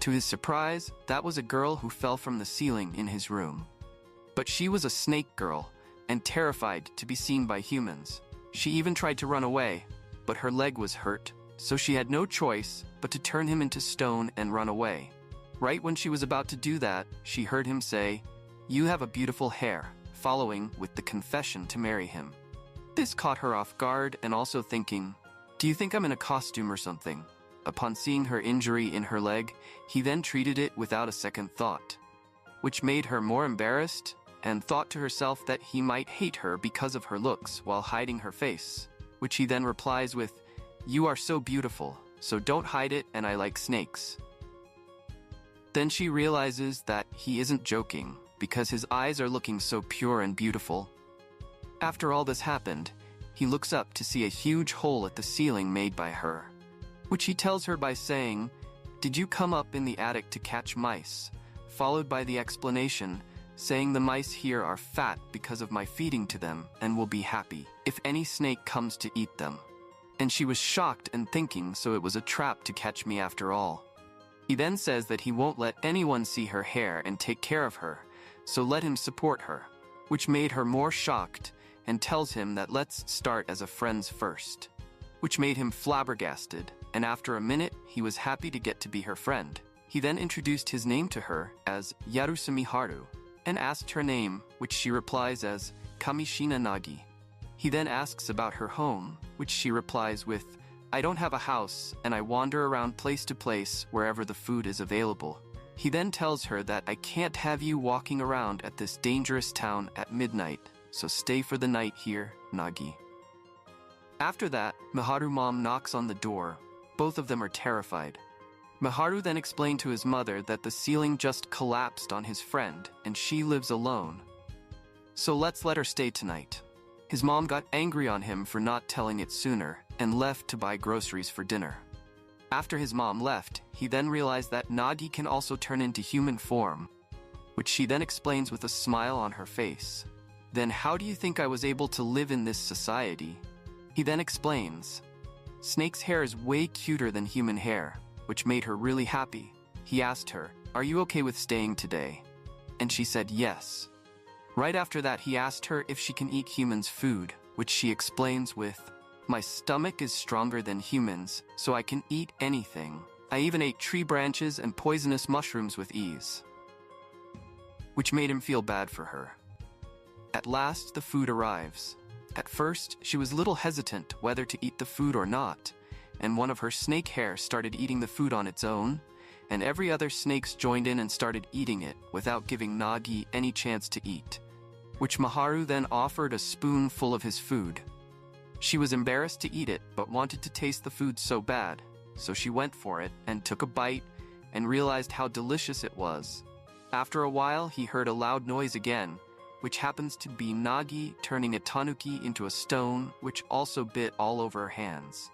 To his surprise, that was a girl who fell from the ceiling in his room. But she was a snake girl, and terrified to be seen by humans. She even tried to run away, but her leg was hurt, so she had no choice but to turn him into stone and run away. Right when she was about to do that, she heard him say, "You have a beautiful hair," following with the confession to marry him. This caught her off guard and also thinking, "Do you think I'm in a costume or something?" Upon seeing her injury in her leg, he then treated it without a second thought, which made her more embarrassed and thought to herself that he might hate her because of her looks while hiding her face, which he then replies with, "You are so beautiful, so don't hide it, and I like snakes." Then she realizes that he isn't joking because his eyes are looking so pure and beautiful. After all this happened, he looks up to see a huge hole at the ceiling made by her, which he tells her by saying, "Did you come up in the attic to catch mice?" Followed by the explanation, saying the mice here are fat because of my feeding to them and will be happy if any snake comes to eat them. And she was shocked and thinking so it was a trap to catch me after all. He then says that he won't let anyone see her hair and take care of her, so let him support her, which made her more shocked and tells him that let's start as a friends first, which made him flabbergasted, and after a minute he was happy to get to be her friend. He then introduced his name to her as Yarusumi Haru, and asked her name, which she replies as Kamishina Nagi. He then asks about her home, which she replies with, "I don't have a house, and I wander around place to place wherever the food is available." He then tells her that I can't have you walking around at this dangerous town at midnight, so stay for the night here, Nagi. After that, Miharu's mom knocks on the door. Both of them are terrified. Miharu then explained to his mother that the ceiling just collapsed on his friend and she lives alone. So let's let her stay tonight. His mom got angry on him for not telling it sooner and left to buy groceries for dinner. After his mom left, he then realized that Nagi can also turn into human form, which she then explains with a smile on her face. Then how do you think I was able to live in this society? He then explains, Snake's hair is way cuter than human hair, which made her really happy. He asked her, "Are you okay with staying today?" And she said yes. Right after that, he asked her if she can eat humans' food, which she explains with, "My stomach is stronger than humans, so I can eat anything. I even ate tree branches and poisonous mushrooms with ease," which made him feel bad for her. At last, the food arrives. At first, she was a little hesitant whether to eat the food or not, and one of her snake hair started eating the food on its own, and every other snakes joined in and started eating it without giving Nagi any chance to eat, which Miharu then offered a spoonful of his food. She was embarrassed to eat it but wanted to taste the food so bad, so she went for it and took a bite and realized how delicious it was. After a while, he heard a loud noise again, which happens to be Nagi turning a tanuki into a stone, which also bit all over her hands.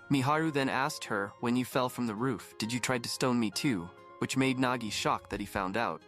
Miharu then asked her, "When you fell from the roof, did you try to stone me too?" Which made Nagi shocked that he found out.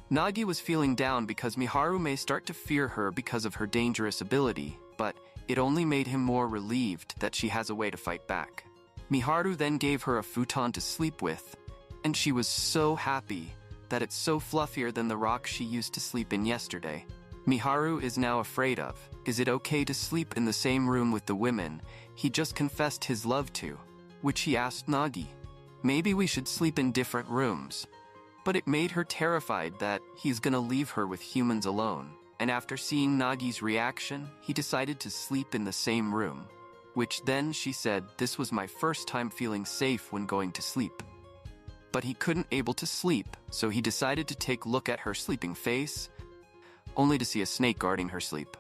Nagi was feeling down because Miharu may start to fear her because of her dangerous ability, but it only made him more relieved that she has a way to fight back. Miharu then gave her a futon to sleep with, and she was so happy that it's so fluffier than the rock she used to sleep in yesterday. Miharu is now afraid of, is it okay to sleep in the same room with the women he just confessed his love to, which he asked Nagi. Maybe we should sleep in different rooms. But it made her terrified that he's gonna leave her with humans alone, and after seeing Nagi's reaction, he decided to sleep in the same room, which then she said this was my first time feeling safe when going to sleep. But he couldn't able to sleep, so he decided to take a look at her sleeping face, only to see a snake guarding her sleep.